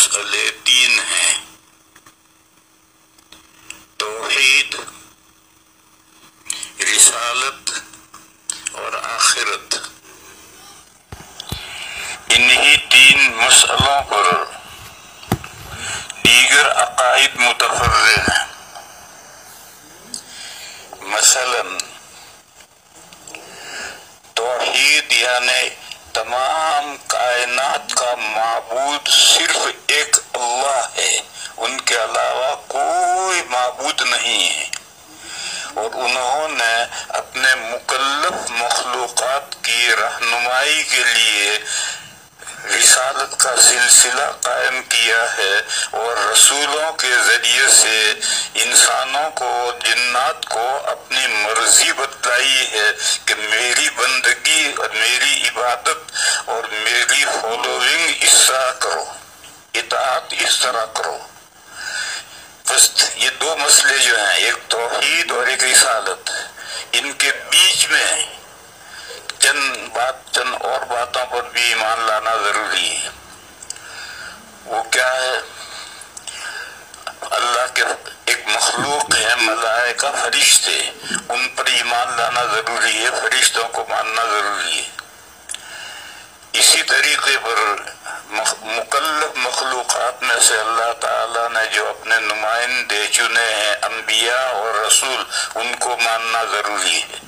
مسئلے تین ہیں: توحید، رسالت اور آخرت۔ انہی تین مسئلوں پر دیگر عقائد متفرع ہیں۔ مثلاً توحید یعنی تمام کائنات کا معبود صرف ایک اللہ ہے، ان کے علاوہ کوئی معبود نہیں ہے، اور انہوں نے اپنے مکلف مخلوقات کی رہنمائی کے لیے رسالت کا سلسلہ قائم کیا ہے، اور رسولوں کے ذریعے سے انسانوں کو، جنات کو اپنی مرضی بتلائی ہے کہ میری بندگی اور میری عبادت اور میری فالوئنگ اس طرح کرو، اطاعت اس طرح کرو۔ بس یہ دو مسئلے جو ہیں، ایک توحید اور ایک رسالت، ان کے بیچ میں چند اور باتوں پر بھی ایمان لانا ضروری ہے۔ وہ کیا ہے؟ اللہ کے ایک مخلوق ہے ملائکہ، فرشتے، ان پر ایمان لانا ضروری ہے، فرشتوں کو ماننا ضروری ہے۔ اسی طریقے پر مکلف مخلوقات میں سے اللہ تعالیٰ نے جو اپنے نمائندے چنے ہیں، انبیاء اور رسول، ان کو ماننا ضروری ہے۔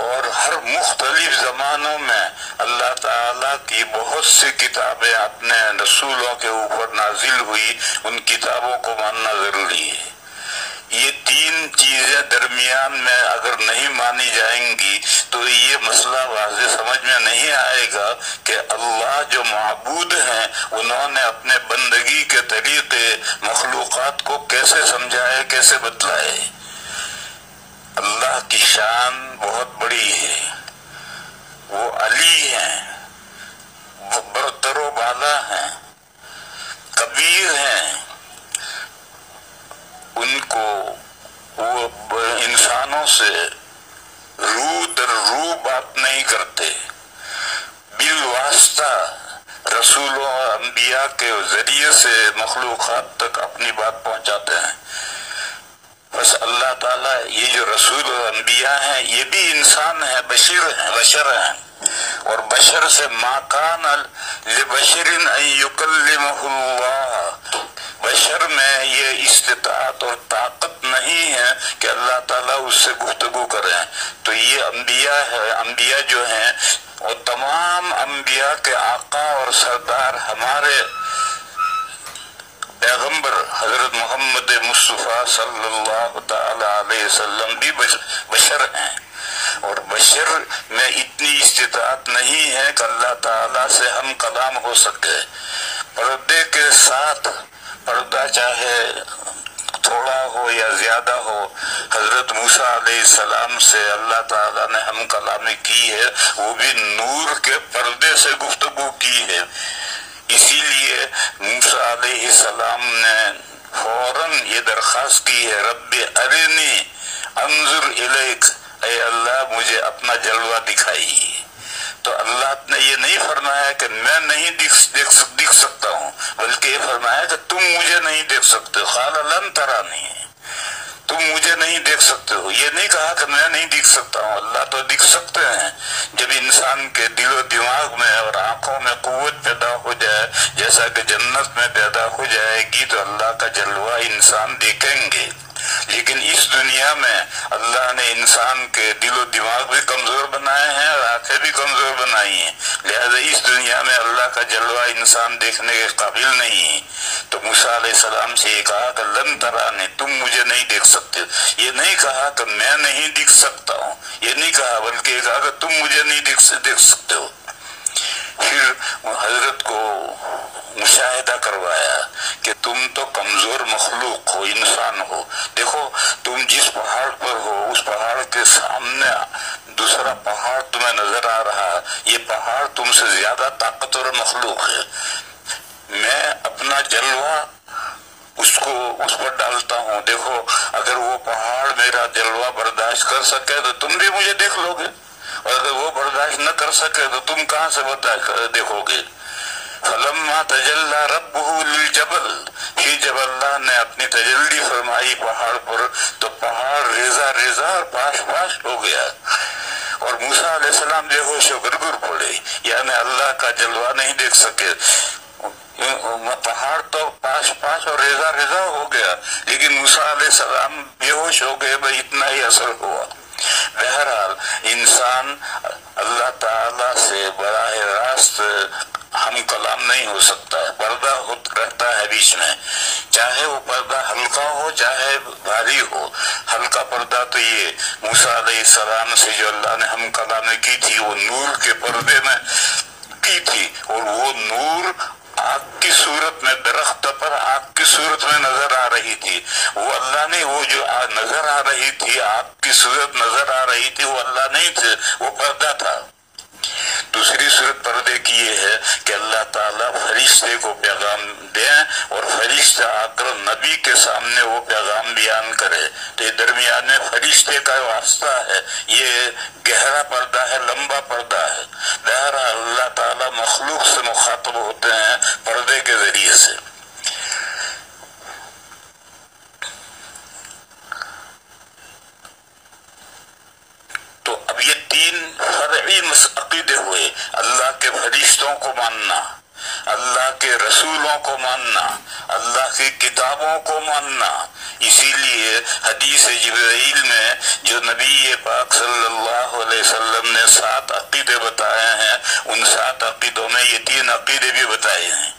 اور ہر مختلف زمانوں میں اللہ تعالیٰ کی بہت سی کتابیں اپنے رسولوں کے اوپر نازل ہوئی، ان کتابوں کو ماننا ضروری ہے۔ یہ تین چیزیں درمیان میں اگر نہیں مانی جائیں گی تو یہ مسئلہ واضح سمجھ میں نہیں آئے گا کہ اللہ جو معبود ہیں انہوں نے اپنے بندگی کے طریقے مخلوقات کو کیسے سمجھائے، کیسے بتلائے۔ اللہ کی شان بہت بڑی ہے، وہ علی ہیں، وہ برتر و بالا ہیں، کبیر ہیں، ان کو وہ انسانوں سے رو در رو بات نہیں کرتے، بالواسطہ رسولوں اور انبیاء کے ذریعے سے مخلوقات تک اپنی بات پہنچاتے ہیں۔ بس اللہ تعالیٰ یہ جو رسول اور انبیاء ہیں یہ بھی انسان ہیں، بشر ہیں، اور بشر سے ما کان لبشر ان یکلمہ اللہ، بشر میں یہ استطاعت اور طاقت نہیں ہے کہ اللہ تعالیٰ اس سے گفتگو کریں۔ تو یہ انبیاء ہے، انبیاء جو ہیں اور تمام انبیاء کے آقا اور سردار ہمارے پیغمبر حضرت محمد مصطفیٰ صلی اللہ تعالی علیہ وسلم بھی بشر ہیں، اور بشر میں اتنی استطاعت نہیں ہے کہ اللہ تعالیٰ سے ہم کلام ہو سکے۔ پردے کے ساتھ، پردہ چاہے تھوڑا ہو یا زیادہ ہو، حضرت موسیٰ علیہ السلام سے اللہ تعالیٰ نے ہم کلامی کی ہے، وہ بھی نور کے پردے سے گفتگو کی ہے۔ اسی لیے موسیٰ علیہ السلام نے فوراً یہ درخواست کی ہے، رب ارنی انظر الیک، اے اللہ مجھے اپنا جلوہ دکھائی۔ تو اللہ نے یہ نہیں فرمایا کہ میں نہیں دیکھ سکتا ہوں، بلکہ یہ فرمایا کہ تم مجھے نہیں دیکھ سکتے، قال لن ترانی، تم مجھے نہیں دیکھ سکتے ہو۔ یہ نہیں کہا کہ میں نہیں دیکھ سکتا ہوں، اللہ تو دیکھ سکتے ہیں۔ جب انسان کے دل و دماغ میں اور آنکھوں میں قوت پیدا ہو جائے، جیسا کہ جنت میں پیدا ہو جائے گی، تو اللہ کا جلوہ انسان دیکھیں گے۔ لیکن اس دنیا میں اللہ نے انسان کے دل و دماغ بھی کمزور بنائے ہیں اور آنکھیں بھی کمزور بنائی ہیں، لہذا اس دنیا میں اللہ کا جلوہ انسان دیکھنے کے قابل نہیں ہے۔ تو موسیٰ علیہ السلام سے یہ کہا کہ لن ترانی، تم مجھے نہیں دیکھ سکتے۔ یہ نہیں کہا کہ میں نہیں دیکھ سکتا ہوں، یہ نہیں کہا، بلکہ یہ کہا کہ تم مجھے نہیں دیکھ سکتے ہو۔ پھر حضرت کو مشاہدہ کروایا کہ تم تو کمزور مخلوق ہو، انسان ہو، دیکھو تم جس پہاڑ پر ہو اس پہاڑ کے سامنے دوسرا پہاڑ تمہیں نظر آ رہا، یہ پہاڑ تم سے زیادہ طاقتور مخلوق ہے، میں اپنا جلوہ اس پر ڈالتا ہوں، دیکھو اگر وہ پہاڑ میرا جلوہ برداشت کر سکے تو تم بھی مجھے دیکھ لو گے، اور اگر وہ برداشت نہ کر سکے تو تم کہاں سے برداشت دیکھو گے۔ فلما تجلی ربہ للجبل، پھر جب اللہ نے اپنی تجلی فرمائی پہاڑ پر تو پہاڑ ریزہ ریزہ اور پاش پاش ہو گیا، اور موسیٰ علیہ السلام بے ہوش ہو کر گر پڑے، یعنی اللہ کا جلوہ نہیں دیکھ سکے۔ پہاڑ تو پاش پاش اور ریزہ ریزہ ہو گیا، لیکن موسیٰ علیہ السلام بے ہوش ہو گئے، بھئی اتنا ہی اثر ہوا۔ بہرحال انسان اللہ تعالیٰ سے براہ راست ہم کلام نہیں ہو سکتا ہے، پردہ رہتا ہے بیچ میں، چاہے وہ پردہ ہلکا ہو چاہے بھاری ہو۔ ہلکا پردہ تو یہ موسیٰ علیہ السلام سے جو اللہ نے ہم کلام کی تھی وہ نور کے پردے میں کی تھی، اور وہ نور آگ کی صورت میں، درخت پر آگ کی صورت میں نظر آ رہی تھی، وہ اللہ نہیں، وہ جو نظر آ رہی تھی آگ کی صورت نظر آ رہی تھی وہ اللہ نہیں تھے، وہ پردہ تھا۔ دوسری صورت پردے کی یہ ہے کہ اللہ تعالیٰ فرشتے کو پیغام دیں اور فرشتہ آ کر نبی کے سامنے وہ پیغام بیان کرے، تو یہ درمیان میں فرشتے کا واسطہ ہے، یہ گہرا پردہ ہے، لمبا پردہ ہے۔ بہرحال اللہ تعالیٰ مخلوق سے مخاطب ہوتے ہیں پردے کے ذریعے سے۔ تو اب یہ تین فرعی عقیدے ہوئے، اللہ کے فرشتوں کو ماننا، اللہ کے رسولوں کو ماننا، اللہ کی کتابوں کو ماننا۔ اسی لیے حدیث جبرائیل میں جو نبی پاک صلی اللہ علیہ وسلم نے 7 عقیدے بتائے ہیں، ان 7 عقیدوں میں یہ 3 عقیدے بھی بتائے ہیں۔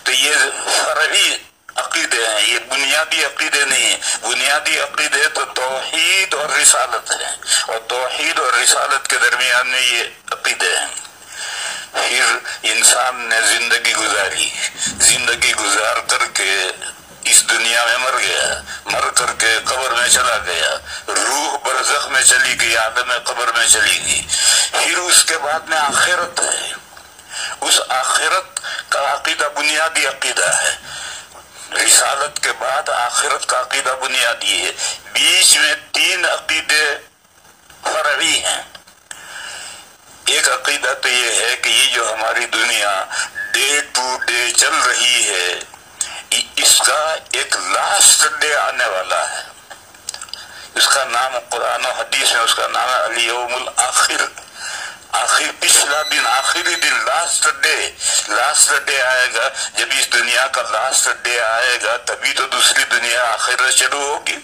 تو یہ فرعی عقیدے ہیں، یہ بنیادی عقیدے نہیں ہیں۔ بنیادی عقیدے تو توحید اور رسالت ہیں، اور توحید اور رسالت کے درمیان میں یہ عقیدے ہیں۔ پھر انسان نے زندگی گزاری، زندگی گزار کر کے اس دنیا میں مر گیا، مر کر کے قبر میں چلا گیا، روح برزخ میں چلی گئی، عالم قبر میں چلی گئی۔ پھر اس کے بعد میں آخرت ہے، اس آخرت کا عقیدہ بنیادی عقیدہ ہے۔ رسالت کے بعد آخرت کا عقیدہ بنیادی ہے، بیچ میں 3 عقیدے فرعی ہیں۔ ایک عقیدہ تو یہ ہے کہ یہ جو ہماری دنیا ڈے ٹو ڈے چل رہی ہے، اس کا ایک لاسٹ ڈے آنے والا ہے، اس کا نام قرآن و حدیث میں اس کا نام ہے الیوم الآخر، آخر پچھلا دن، آخری دن، لاسٹ ڈے آئے گا۔ جب اس دنیا کا لاسٹ ڈے آئے گا تبھی تو دوسری دنیا آخرت شروع ہوگی،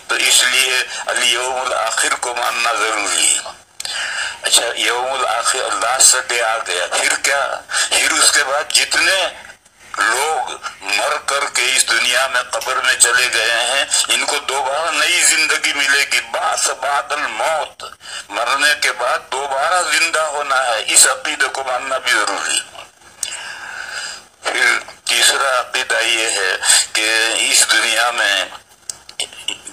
تو اس لیے الیوم الآخر کو ماننا ضروری ہے۔ اچھا، یوم الآخر لاسٹ ڈے آ گیا، پھر کیا؟ پھر اس کے بعد جتنے لوگ مر کر کے اس دنیا میں قبر میں چلے گئے ہیں، ان کو دوبارہ نئی زندگی ملے گی، بعث بعد الموت، مرنے کے بعد دوبارہ زندہ ہونا ہے، اس عقیدے کو ماننا بھی ضروری۔ پھر تیسرا عقیدہ یہ ہے کہ اس دنیا میں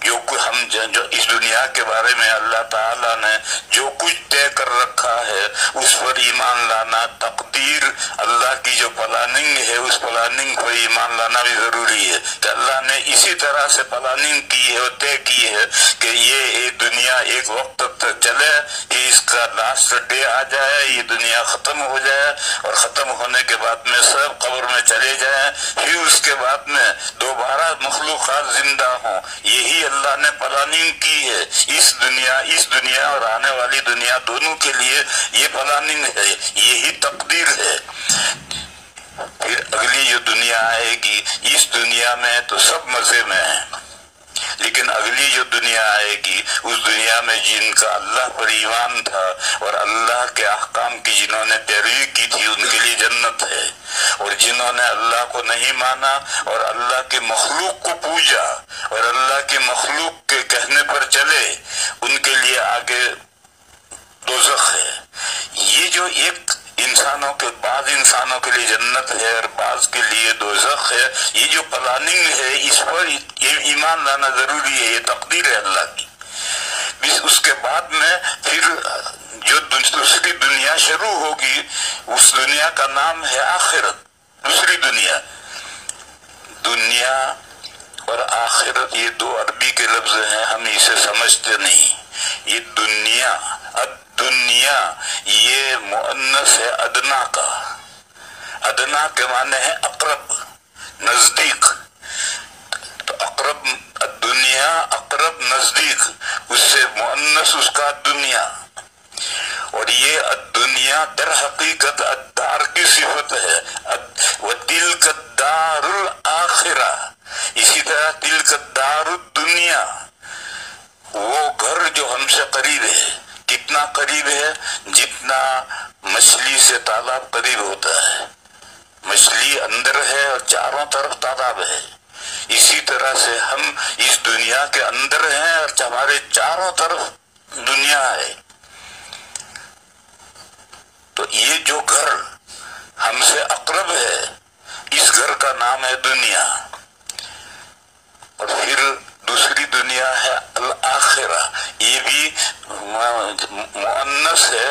جو اس دنیا کے بارے میں اللہ تعالیٰ نے جو کچھ طے کر رکھا ہے اس پر ایمان لانا، تقدیر اللہ کی جو پلاننگ ہے اس پلاننگ پر ایمان لانا بھی ضروری ہے کہ اللہ نے اسی طرح سے پلاننگ کی ہے اور طے کی ہے کہ یہ دنیا ایک وقت تک چلے، کہ اس کا لاسٹ ڈے آ جائے، یہ دنیا ختم ہو جائے، اور ختم ہونے کے بعد میں سب قبر میں چلے جائیں، پھر اس کے بعد میں دوبارہ مخلوقات زندہ ہوں۔ یہی اللہ نے پلاننگ کی ہے، اس دنیا اور آنے والی دنیا دونوں کے لیے یہ پلاننگ ہے، یہی تقدیر ہے۔ پھر اگلی جو دنیا آئے گی، اس دنیا میں تو سب مزے میں ہیں، لیکن اگلی جو دنیا آئے گی اس دنیا میں جن کا اللہ پر ایمان تھا اور اللہ کے احکام کی جنہوں نے پیروی کی تھی ان کے لیے جنت ہے، اور جنہوں نے اللہ کو نہیں مانا اور اللہ کے مخلوق کو پوجا اور اللہ کے مخلوق کے کہنے پر چلے ان کے لیے آگے دوزخ ہے۔ یہ جو ایک بعض انسانوں کے لیے جنت ہے اور بعض کے لیے دوزخ ہے، یہ جو پلاننگ ہے اس پر یہ ایمان لانا ضروری ہے، یہ تقدیر ہے اللہ کی۔ اس کے بعد میں پھر جو دوسری دنیا شروع ہوگی اس دنیا کا نام ہے آخرت، دوسری دنیا اور آخرت یہ 2 عربی کے لفظ ہیں، ہم اسے سمجھتے نہیں۔ یہ دنیا یہ مؤنث ہے ادنا کا، ادنا کے معنی ہے اقرب، نزدیک، تو اقرب دنیا، اقرب نزدیک، اس سے مؤنث اس کا دنیا، اور یہ الدنیا در حقیقت الدار کی صفت ہے، وَتِلْكَ الدَّارُ الْآخِرَةُ، اسی طرح تِلْكَ الدَّارُ الدُّنْيا، وہ گھر جو ہم سے قریب ہے، کتنا قریب ہے؟ جتنا مچھلی سے تالاب قریب ہوتا ہے، مچھلی اندر ہے اور چاروں طرف تالاب ہے، اسی طرح سے ہم اس دنیا کے اندر ہیں اور ہمارے چاروں طرف دنیا ہے۔ تو یہ جو گھر ہم سے اقرب ہے، اس گھر کا نام ہے دنیا، اور پھر دوسری دنیا ہے الآخرہ، یہ بھی مؤنث ہے،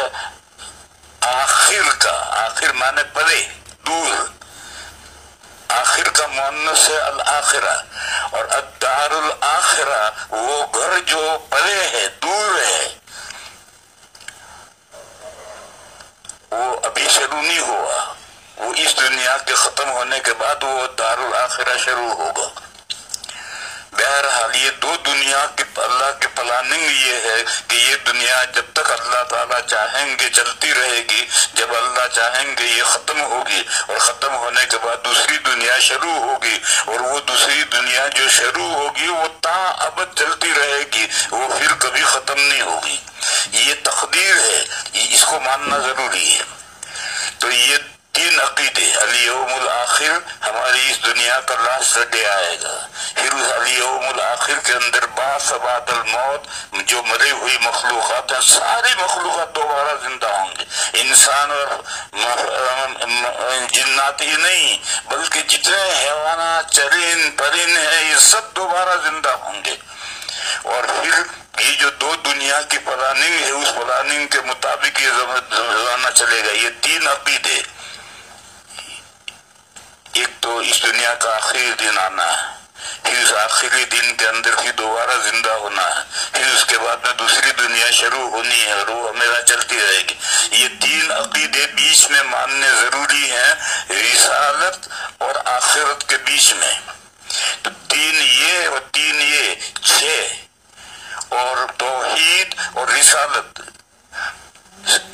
آخر کا، آخر معنی پرے، دور، آخر کا مؤنث ہے الآخرہ، اور الدار الآخرہ وہ گھر جو پرے ہے، دور ہے، وہ ابھی شروع نہیں ہوا، وہ اس دنیا کے ختم ہونے کے بعد وہ دار الآخرہ شروع ہوگا۔ بہرحال یہ دو دنیا کی اللہ کی پلاننگ یہ ہے کہ یہ دنیا جب تک اللہ تعالیٰ چاہیں گے چلتی رہے گی، جب اللہ چاہیں گے یہ ختم ہوگی، اور ختم ہونے کے بعد دوسری دنیا شروع ہوگی، اور وہ دوسری دنیا جو شروع ہوگی وہ تا ابد چلتی رہے گی، وہ پھر کبھی ختم نہیں ہوگی۔ یہ تقدیر ہے، اس کو ماننا ضروری ہے۔ تو یہ تین عقیدے، الیوم الآخر ہماری اس دنیا کا لاسٹ ڈے آئے گا، پھر اس الیوم الآخر کے اندر بعث بعد الموت، جو مری ہوئی مخلوقات ہیں ساری مخلوقات دوبارہ زندہ ہوں گے، انسان اور جنات ہی نہیں بلکہ جتنے حیوانات چرند پرند ہیں یہ سب دوبارہ زندہ ہوں گے، اور پھر یہ جو دو دنیا کی پلاننگ ہے اس پلاننگ کے مطابق یہ زمانہ چلے گا۔ یہ تین عقیدے، ایک تو اس دنیا کا آخری دن آنا ہے، پھر اس آخری دن کے اندر پھر دوبارہ زندہ ہونا ہے، پھر اس کے بعد میں دوسری دنیا شروع ہونی ہے اور وہ ہمیشہ چلتی رہے گی۔ یہ تین عقیدے بیچ میں ماننے ضروری ہیں، رسالت اور آخرت کے بیچ میں، تو تین یہ اور تین یہ، چھ، اور توحید اور رسالت،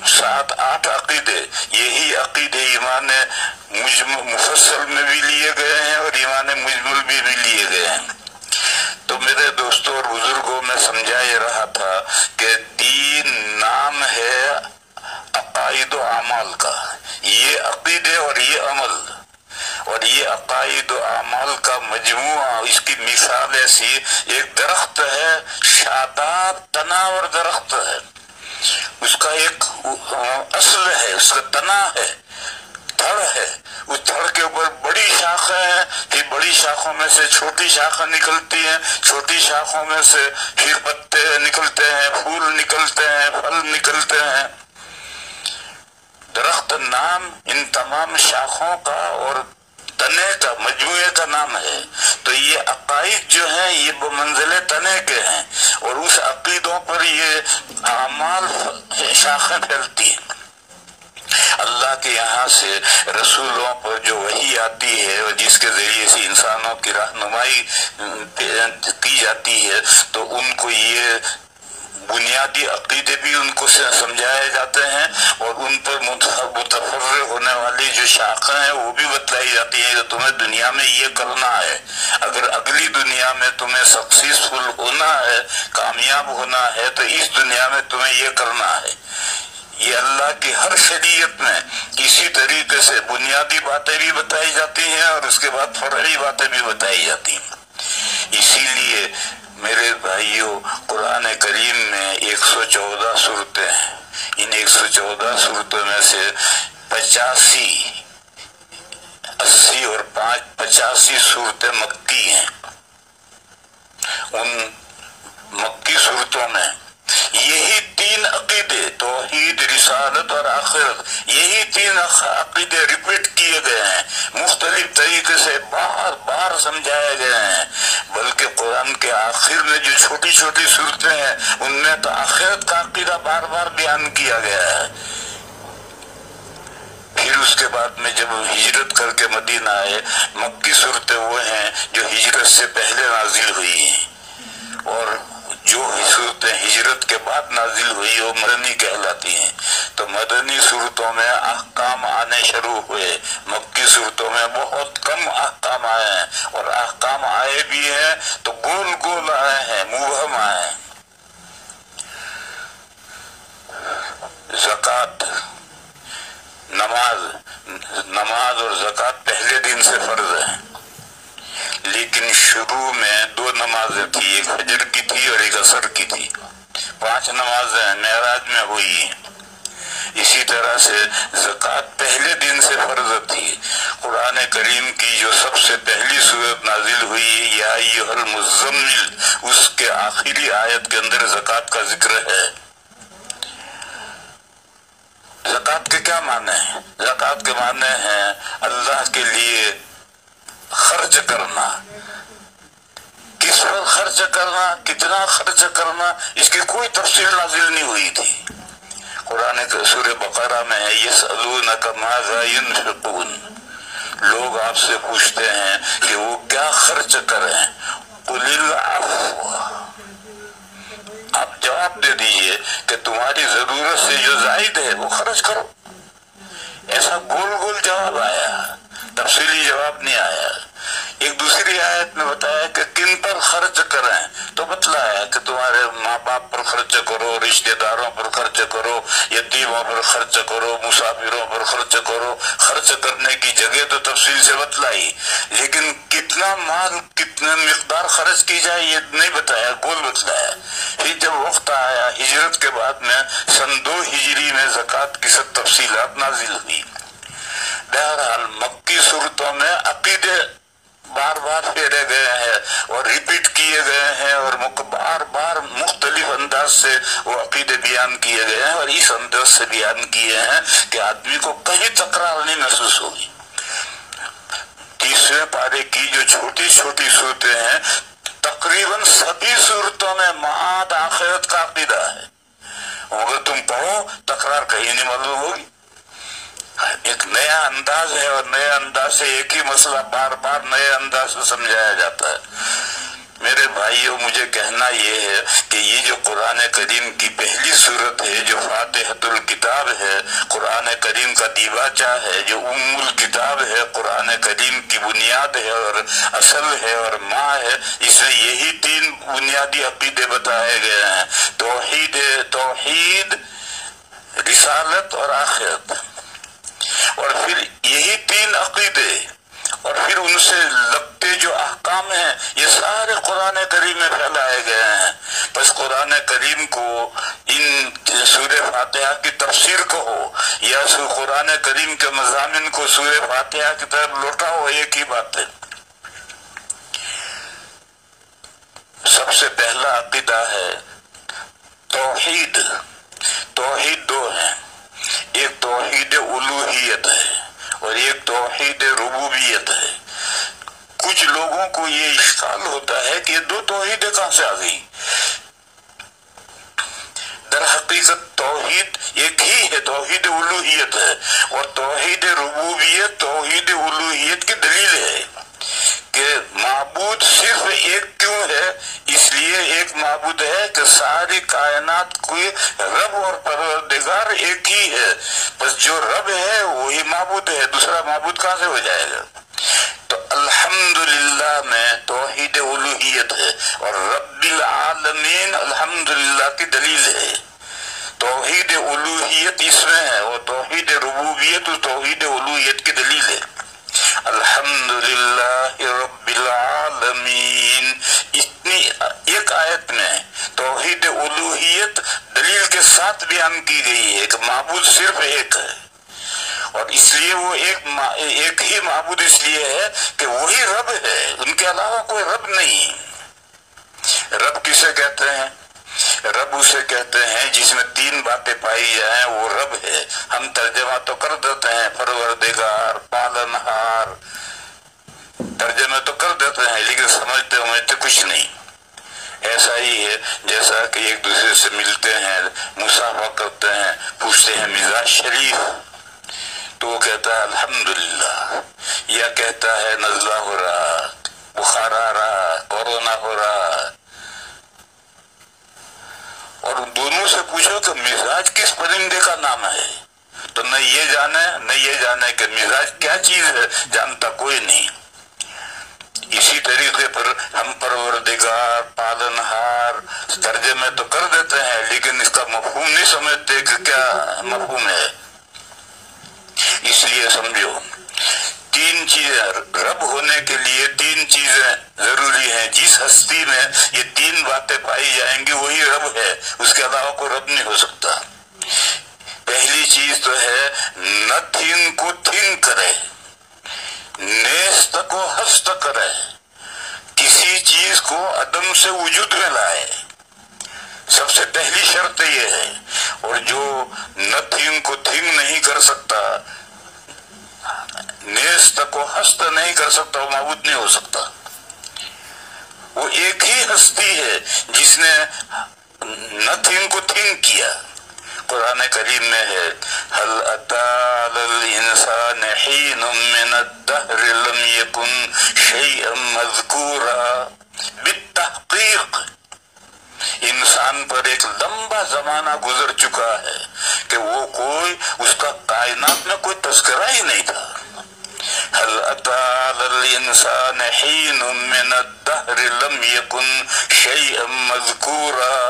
7-8 عقیدے، یہی عقیدے ایمان مفصل میں بھی لیے گئے ہیں اور ایمان مجمل بھی لیے گئے ہیں۔ تو میرے دوستوں اور بزرگوں میں سمجھا یہ رہا تھا کہ دین نام ہے عقائد و اعمال کا، یہ عقیدے اور یہ عمل، اور یہ عقائد و اعمال کا مجموعہ، اس کی مثال ایسی، ایک درخت ہے، شاداب تناور درخت ہے، اس کا ایک اصل ہے، اس کا تنا ہے، تھڑ ہے، اس تھڑ کے اوپر بڑی شاخیں ہیں، پھر بڑی شاخوں میں سے چھوٹی شاخیں نکلتی ہیں، چھوٹی شاخوں میں سے پھر پتے نکلتے ہیں، پھول نکلتے ہیں، پھل نکلتے ہیں۔ درخت نام ان تمام شاخوں کا اور تنے کا مجموعے کا نام ہے۔ تو یہ عقائد جو ہیں یہ بمنزل تنے کے ہیں، اور اس عقیدوں پر یہ اعمال شاخیں پھیلتی ہیں۔ اللہ کے یہاں سے رسولوں پر جو وحی آتی ہے اور جس کے ذریعے سے انسانوں کی رہنمائی کی جاتی ہے، تو ان کو یہ بنیادی عقیدے بھی ان کو سمجھائے جاتے ہیں، اور ان پر متفرع ہونے والی جو شاخیں ہیں وہ بھی بتلائی جاتی ہیں کہ تمہیں دنیا میں یہ کرنا ہے، اگر اگلی دنیا میں تمہیں سکسیسفل ہونا ہے، کامیاب ہونا ہے، تو اس دنیا میں تمہیں یہ کرنا ہے۔ یہ اللہ کی ہر شریعت میں اسی طریقے سے بنیادی باتیں بھی بتائی جاتی ہیں اور اس کے بعد فرعی باتیں بھی بتائی جاتی ہیں۔ اسی لیے میرے بھائیوں، قرآن کریم میں 114 صورتیں ہیں، ان 114 صورتوں میں سے 80 اور 85 صورتیں مکی ہیں۔ ان مکی صورتوں میں یہی تین عقیدے، توحید، رسالت اور آخرت، یہی تین عقیدے ریپیٹ کیے گئے ہیں، مختلف طریقے سے بار بار سمجھائے گئے ہیں، بلکہ قرآن کے آخر میں جو چھوٹی چھوٹی صورتیں ہیں ان میں تو آخرت کا عقیدہ بار بار بیان کیا گیا ہے۔ پھر اس کے بعد میں جب ہجرت کر کے مدینہ آئے، مکی صورتیں وہ ہیں جو ہجرت سے پہلے نازل ہوئی ہیں، اور جو صورتیں ہجرت کے بعد نازل ہوئی وہ مدنی کہلاتی ہیں۔ تو مدنی صورتوں میں احکام آنے شروع ہوئے، مکی صورتوں میں بہت کم احکام آئے ہیں، اور احکام آئے بھی ہیں تو گول گول آئے ہیں، مبہم آئے ہیں۔ زکوٰۃ، نماز اور زکوٰۃ پہلے دن سے فرض ہے، لیکن شروع میں 2 نمازیں تھی، ایک فجر کی تھی اور ایک عصر کی تھی۔ 5 نمازیں معراج میں ہوئی۔ اسی طرح سے زکوٰۃ پہلے دن سے فرض تھی۔ قرآن کریم کی جو سب سے پہلی سورت نازل ہوئی یا ایھا المزمل، اس کے آخری آیت کے اندر زکوٰۃ کا ذکر ہے۔ زکوٰۃ کے کیا معنی ہیں؟ زکوٰۃ کے معنی ہیں اللہ کے لیے خرچ کرنا۔ کس پر خرچ کرنا، کتنا خرچ کرنا، اس کی کوئی تفصیل نازل نہیں ہوئی تھی۔ قرآن کے سورہ بقرہ میں ہے یسألونک ماذا ینفقون، لوگ آپ سے پوچھتے ہیں کہ وہ کیا خرچ کریں، قل العفو، آپ جواب دے دیجئے کہ تمہاری ضرورت سے جو زائد ہے وہ خرچ کرو۔ ایسا گول گول جواب آیا، تفصیلی جواب نہیں آیا۔ ایک دوسری آیت میں بتایا کہ کن پر خرچ کریں، تو بتلایا کہ تمہارے ماں باپ پر خرچ کرو، رشتہ داروں پر خرچ کرو، یتیموں پر خرچ کرو، مسافروں پر خرچ کرو۔ خرچ کرنے کی جگہ تو تفصیل سے بتلائی، لیکن کتنا مال، کتنا مقدار خرچ کی جائے یہ نہیں بتایا، گول بتلایا۔ پھر جب وقت آیا ہجرت کے بعد میں سن 2 ہجری میں زکوٰۃ کی سب تفصیلات نازل ہوئی۔ بہرحال مکی صورتوں میں عقیدے بار بار پھیرے گئے ہیں اور ریپیٹ کیے گئے ہیں، اور بار بار مختلف انداز سے وہ عقیدے بیان کیے گئے ہیں، اور اس انداز سے بیان کیے ہیں کہ آدمی کو کہیں تکرار نہیں محسوس ہوگی۔ 30ویں پارے کی جو چھوٹی چھوٹی صورتیں ہیں، تقریباً سبھی صورتوں میں معاد آخرت کا عقیدہ ہے، اگر تم پڑھو تکرار کہیں نہیں معلوم ہوگی۔ ایک نیا انداز ہے، اور نئے انداز سے ایک ہی مسئلہ بار بار نئے انداز سے سمجھایا جاتا ہے۔ میرے بھائیوں، مجھے کہنا یہ ہے کہ یہ جو قرآن کریم کی پہلی صورت ہے، جو فاتحۃ الکتاب ہے، قرآن کریم کا دیباچہ ہے، جو ام الکتاب ہے، قرآن کریم کی بنیاد ہے اور اصل ہے اور ماں ہے، اس میں یہی 3 بنیادی عقیدے بتائے گئے ہیں: توحید، رسالت اور آخرت۔ اور پھر یہی 3 عقیدے اور پھر ان سے لگتے جو احکام ہیں یہ سارے قرآن کریم میں پھیلائے گئے ہیں۔ بس قرآن کریم کو ان سورہ فاتحہ کی تفسیر کہو یا قرآن کریم کے مضامین کو سورہ فاتحہ کی طرف لوٹاؤ، ایک ہی بات ہے۔ سب سے پہلا عقیدہ ہے توحید۔ توحید 2 ہیں، ایک توحید الوہیت ہے اور ایک توحید ربوبیت ہے۔ کچھ لوگوں کو یہ اشکال ہوتا ہے کہ یہ 2 توحیدیں کہاں سے آ گئی؟ در حقیقت توحید ایک ہی ہے، توحید الوہیت ہے، اور توحید ربوبیت توحید الوہیت کی دلیل ہے کہ معبود صرف ایک کیوں ہے؟ اس لیے ایک معبود ہے کہ ساری کائنات کوئی رب اور پروردگار ایک ہی ہے، بس جو رب ہے وہی معبود ہے، دوسرا معبود کہاں سے ہو جائے گا؟ تو الحمدللہ میں توحید الوہیت ہے، اور رب العالمین الحمدللہ کی دلیل ہے۔ توحید الوہیت اس میں ہے، اور توحید ربوبیت توحید الوہیت کی دلیل ہے۔ الحمدللہ رب العالمین، اتنی ایک آیت میں توحید الوہیت دلیل کے ساتھ بیان کی گئی ہے کہ معبود صرف ایک ہے، اور اس لیے وہ ایک ہی معبود اس لیے ہے کہ وہی رب ہے، ان کے علاوہ کوئی رب نہیں۔ رب کسے کہتے ہیں؟ رب اسے کہتے ہیں جس میں 3 باتیں پائی جائیں، وہ رب ہے۔ ہم ترجمہ تو کر دیتے ہیں پروردگار، پالنہار، ترجمہ تو کر دیتے ہیں، لیکن سمجھتے کچھ نہیں۔ ایسا ہی ہے جیسا کہ ایک دوسرے سے ملتے ہیں، مصافحہ کرتے ہیں، پوچھتے ہیں مزاج شریف، تو وہ کہتا ہے الحمدللہ، یا کہتا ہے نزلہ ہو رہا، بخار آ رہا، کورونا ہو رہا. اور دونوں سے پوچھو کہ مزاج کس پرندے کا نام ہے، تو نہ یہ جانے کہ مزاج کیا چیز ہے، جانتا کوئی نہیں. اسی طریقے پر ہم پروردگار، پالنہار ترجمے تو کر دیتے ہیں، لیکن اس کا مفہوم نہیں سمجھتے کہ کیا مفہوم ہے. اس لیے سمجھو، تین چیزیں رب ہونے کے لیے تین چیزیں ضروری ہیں. جس ہستی میں یہ تین باتیں پائی جائیں گی وہی رب ہے، اس کے علاوہ کوئی رب نہیں ہو سکتا. پہلی چیز تو ہے نتھنگ کو تھنک کرے، نیست کو ہست کرے، کسی چیز کو عدم سے وجود میں لائے. سب سے پہلی شرط یہ ہے. اور جو نتھنگ کو تھنک نہیں کر سکتا، نیست کو ہست نہیں کر سکتا، وہ معبود نہیں ہو سکتا. وہ ایک ہی ہستی ہے جس نے نتھنگ کو تھنک کیا. قرآن کریم میں ہے هل أتى على الإنسان حين من الدهر لم يكن شيئا مذكورا. بالتحقیق انسان پر ایک لمبا زمانہ گزر چکا ہے کہ وہ کوئی، اس کا کائنات میں کوئی تذکرہ ہی نہیں تھا. هل أتى على الإنسان حين من الدهر لم يكن شيئا مذكورا.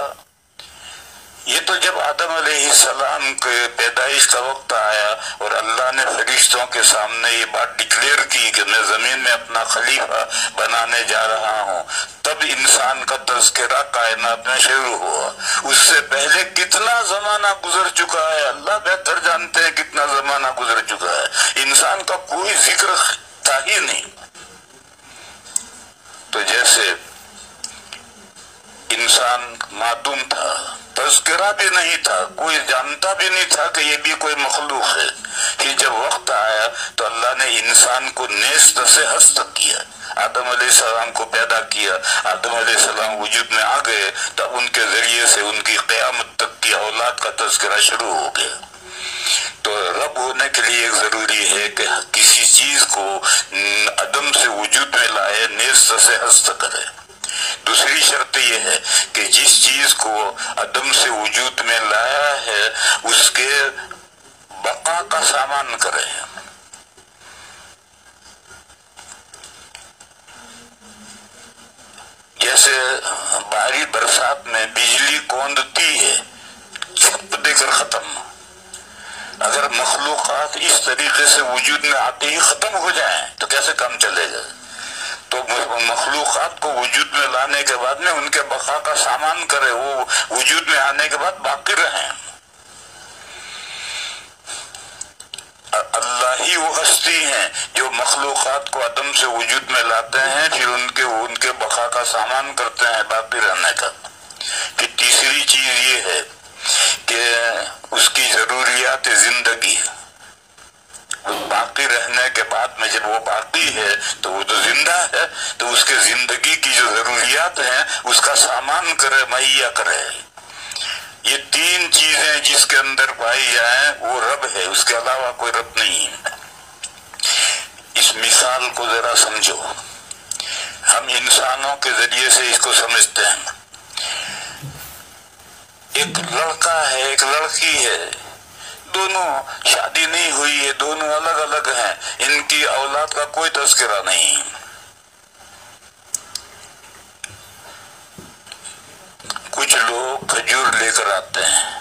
یہ تو جب آدم علیہ السلام کے پیدائش کا وقت آیا اور اللہ نے فرشتوں کے سامنے یہ بات ڈکلیئر کی کہ میں زمین میں اپنا خلیفہ بنانے جا رہا ہوں، تب انسان کا تذکرہ کائنات میں شروع ہوا. اس سے پہلے کتنا زمانہ گزر چکا ہے، اللہ بہتر جانتے ہیں کتنا زمانہ گزر چکا ہے. انسان کا کوئی ذکر تھا ہی نہیں. تو جیسے انسان معدوم تھا، تذکرہ بھی نہیں تھا، کوئی جانتا بھی نہیں تھا کہ یہ بھی کوئی مخلوق ہے. کہ جب وقت آیا تو اللہ نے انسان کو نیست سے ہست کیا، آدم علیہ السلام کو پیدا کیا. آدم علیہ السلام وجود میں آ گئے، تب ان کے ذریعے سے ان کی قیامت تک کی اولاد کا تذکرہ شروع ہو گیا. تو رب ہونے کے لیے ایک ضروری ہے کہ کسی چیز کو عدم سے وجود میں لائے، نیست سے ہست کرے. دوسری شرط یہ ہے کہ جس چیز کو عدم سے وجود میں لایا ہے اس کے بقا کا سامان کرے. جیسے بھاری برسات میں بجلی کوندتی ہے، چھپ دے کر ختم. اگر مخلوقات اس طریقے سے وجود میں آتے ہی ختم ہو جائیں تو کیسے کام چلے گا؟ تو مخلوقات کو وجود میں لانے کے بعد میں ان کے بقا کا سامان کرے، وہ وجود میں آنے کے بعد باقی رہیں. اللہ ہی وہ ہستی ہیں جو مخلوقات کو عدم سے وجود میں لاتے ہیں، پھر ان کے بقا کا سامان کرتے ہیں، باقی رہنے کا. پھر تیسری چیز یہ ہے کہ اس کی ضروریات زندگی، باقی رہنے کے بعد میں جب وہ باقی ہے تو وہ تو زندہ ہے، تو اس کے زندگی کی جو ضروریات ہیں اس کا سامان کرے، مہیا کرے. یہ تین چیزیں جس کے اندر پائی جائیں وہ رب ہے، اس کے علاوہ کوئی رب نہیں. اس مثال کو ذرا سمجھو، ہم انسانوں کے ذریعے سے اس کو سمجھتے ہیں. ایک لڑکا ہے، ایک لڑکی ہے، دونوں شادی نہیں ہوئی ہے، دونوں الگ الگ ہیں، ان کی اولاد کا کوئی تذکرہ نہیں. کچھ لوگ کھجور لے کر آتے ہیں،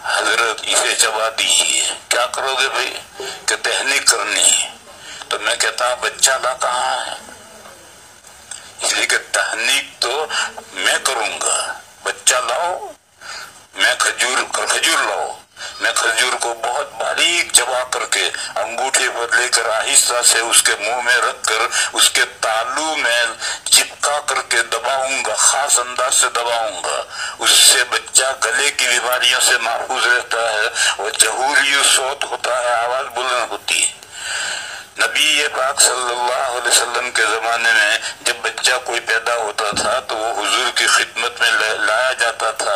حضرت اسے چبا دیجیے. کیا کرو گے بھائی؟ کہ تہنیک کرنی. تو میں کہتا ہوں بچہ لا کہاں ہے؟ اس لیے کہ تہنیک تو میں کروں گا، بچہ لاؤ، میں کھجور لاؤ. میں کھجور کو بہت باریک چبا کر کے انگوٹھے پر لے کر آہستہ سے اس کے منہ میں رکھ کر اس کے تالو میں چپکا کر کے دباؤں گا، خاص انداز سے دباؤں گا. اس سے بچہ گلے کی بیماریوں سے محفوظ رہتا ہے، وہ جہوری صوت ہوتا ہے، آواز بلند ہوتی ہے. نبی پاک صلی اللہ علیہ وسلم کے زمانے میں جب بچہ کوئی پیدا ہوتا تھا تو وہ حضور کی خدمت میں لایا جاتا تھا،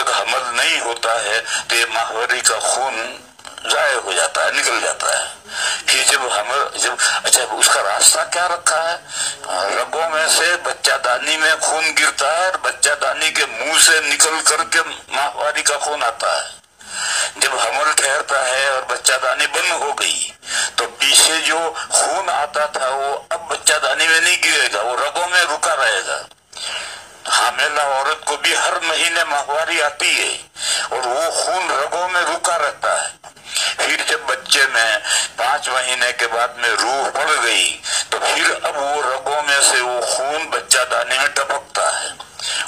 تک حمل نہیں ہوتا ہے تو یہ ماہواری کا خون ضائع ہو جاتا ہے، نکل جاتا ہے۔ پھر جب اچھا اس کا راستہ کیا رکھا ہے؟ رگوں میں سے بچہ دانی میں خون گرتا ہے اور بچہ دانی کے منہ سے نکل کر کے ماہواری کا خون آتا ہے۔ جب حمل ٹھہرتا ہے اور بچہ دانی بند ہو گئی تو پیچھے جو خون آتا تھا وہ اب بچہ دانی میں نہیں گرے گا، وہ رگوں میں رکا رہے گا۔ حاملہ عورت کو بھی ہر مہینے ماہواری آتی ہے اور وہ خون رگوں میں رکا رہتا ہے۔ پھر جب بچے میں 5 مہینے کے بعد میں روح پڑ گئی تو پھر اب وہ رگوں میں سے وہ خون بچہ دانے میں ٹپکتا ہے،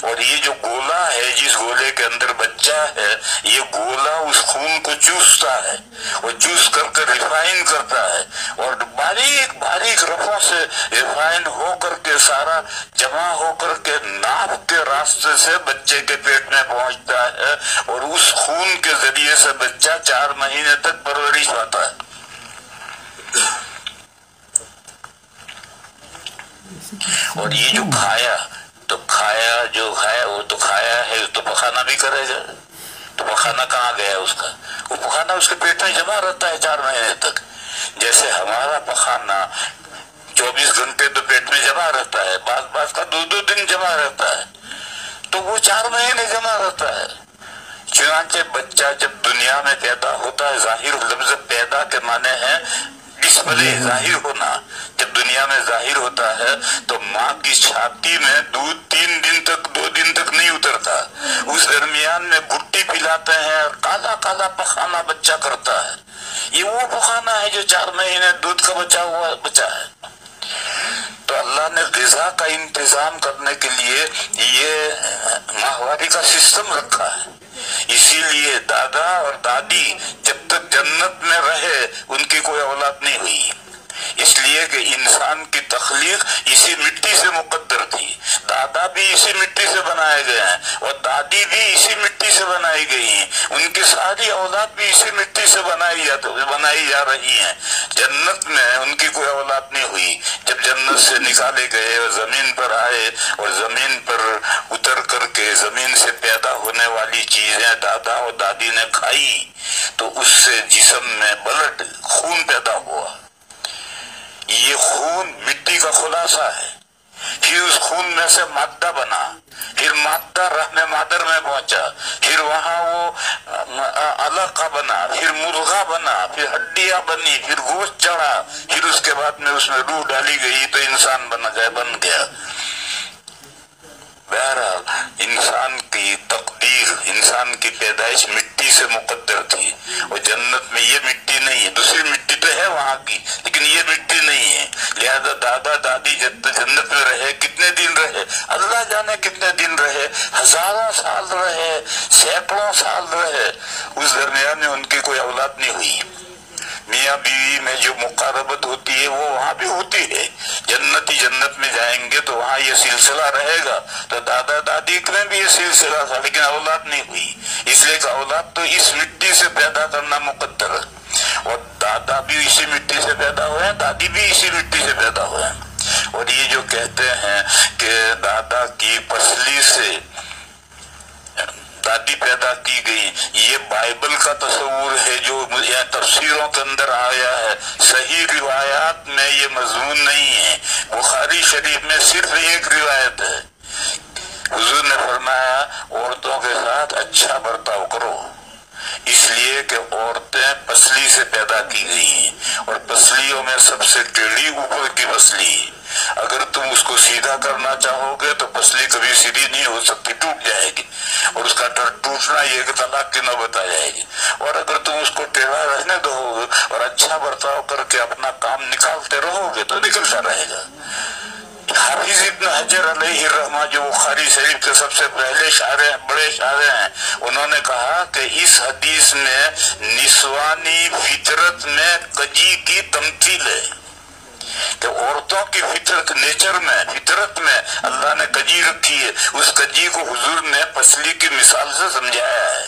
اور یہ جو گولا ہے جس گولے کے اندر بچہ ہے، یہ گولا اس خون کو چوستا ہے اور چوس کر کے ریفائن کرتا ہے، اور باریک باریک رفوں سے ریفائن ہو کر کے سارا جمع ہو کر کے ناف کے راستے سے بچے کے پیٹ میں پہنچتا ہے، اور اس خون کے ذریعے سے بچہ 4 مہینے تک پرورش پاتا ہے۔ اور یہ جو کھایا وہ تو کھایا ہے تو پخانا بھی کرے گا، تو پخانا کہاں گیا اس کا؟ وہ پخانا اس کے پیٹ میں جمع رہتا ہے 4 مہینے تک، جیسے ہمارا پخانا 24 گھنٹے تو پیٹ میں جمع رہتا ہے، بعض کا 2 دن جمع رہتا ہے، تو وہ 4 مہینے جمع رہتا ہے۔ چنانچہ بچہ جب دنیا میں پیدا ہوتا ہے، ظاہر لفظ پیدا کے معنی ہے ڈسپلے، ظاہر ہونا۔ جب دنیا میں ظاہر ہوتا ہے تو ماں کی چھاتی میں دودھ 2 دن تک نہیں اترتا، اس درمیان میں بھٹی پلاتے ہیں اور کالا کالا پخانا بچہ کرتا ہے۔ یہ وہ پخانا ہے جو 4 مہینے دودھ کا بچا ہوا بچہ ہے۔ تو اللہ نے غذا کا انتظام کرنے کے لیے یہ ماہواری کا سسٹم رکھا ہے۔ اسی لیے دادا اور دادی جب تک جنت میں رہے ان کی کوئی اولاد نہیں ہوئی، اس لیے کہ انسان کی تخلیق اسی مٹی سے مقدر تھی۔ دادا بھی اسی مٹی سے بنائے گئے ہیں اور دادی بھی اسی مٹی سے بنائی گئی ہیں، ان کی ساری اولاد بھی اسی مٹی سے بنائی جا رہی ہیں۔ جنت میں ان کی کوئی اولاد نہیں ہوئی۔ جب جنت سے نکالے گئے اور زمین پر آئے اور زمین پر اتر کر کے زمین سے پیدا ہونے والی چیزیں دادا اور دادی نے کھائی تو اس سے جسم میں بلڈ، خون پیدا ہوا۔ یہ خون مٹی کا خلاصہ ہے، پھر اس خون میں سے مادہ بنا، پھر مادہ رحم مادر میں پہنچا، پھر وہاں وہ علقہ بنا، پھر مرغا بنا، پھر ہڈیاں بنی، پھر گوشت چڑھا، پھر اس کے بعد میں اس میں روح ڈالی گئی تو انسان بن گیا۔ بہرحال انسان کی تقدیر، انسان کی پیدائش مٹی سے مقدر تھی، اور جنت میں یہ مٹی نہیں ہے، دوسری مٹی تو ہے وہاں کی لیکن یہ مٹی نہیں ہے۔ لہذا دادا دادی جنت میں رہے، کتنے دن رہے اللہ جانے، کتنے دن رہے، ہزاروں سال رہے، سینکڑوں سال رہے، اس درمیان میں ان کی کوئی اولاد نہیں ہوئی۔ میاں بیوی میں جو مقاربت ہوتی ہے وہ وہاں بھی ہوتی ہے، جنت میں جائیں گے تو وہاں یہ سلسلہ رہے گا، تو دادا دادی میں بھی یہ سلسلہ تھا لیکن اولاد نہیں ہوئی، اس لیے کہ اولاد تو اس مٹی سے پیدا کرنا مقدر ہے، اور دادا بھی اسی مٹی سے پیدا ہوئے ہیں، دادی بھی اسی مٹی سے پیدا ہوئے ہیں۔ اور یہ جو کہتے ہیں کہ دادا کی پسلی سے دادی پیدا کی گئی، یہ بائبل کا تصور ہے جو تفسیروں کے اندر آیا ہے، صحیح روایات میں یہ مضمون نہیں ہے۔ بخاری شریف میں صرف ایک روایت ہے، حضور نے فرمایا عورتوں کے ساتھ اچھا برتاؤ کرو، اس لیے کہ عورتیں پسلی سے پیدا کی گئی ہیں، اور پسلیوں میں سب سے ٹیڑھی اوپر کی پسلی، اگر تم اس کو سیدھا کرنا چاہو گے تو پسلی کبھی سیدھی نہیں ہو سکتی، ٹوٹ جائے گی، اور اس کا ٹوٹنا یہ کہ طلاق کی نوبت آ جائے گی۔ اور اگر تم اس کو ٹیڑھا رہنے دو گے اور اچھا برتاؤ کر کے اپنا کام نکالتے رہو گے تو نکلتا رہے گا۔ حافظ ابن حجر علیہ الرحمہ جو بخاری شریف کے سب سے پہلے بڑے شاعر ہیں، انہوں نے کہا کہ اس حدیث میں نسوانی فطرت میں کجی کی تمثیل ہے، کہ عورتوں کی فطرت میں اللہ نے کجی رکھی ہے، اس کجی کو حضور نے پسلی کی مثال سے سمجھایا ہے۔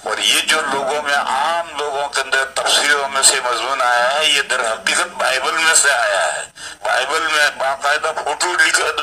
اور یہ جو لوگوں میں عام لوگوں کے اندر تفسیروں میں سے مضمون آیا ہے یہ در حقیقت بائبل میں سے آیا ہے. بائبل میں باقاعدہ فوٹو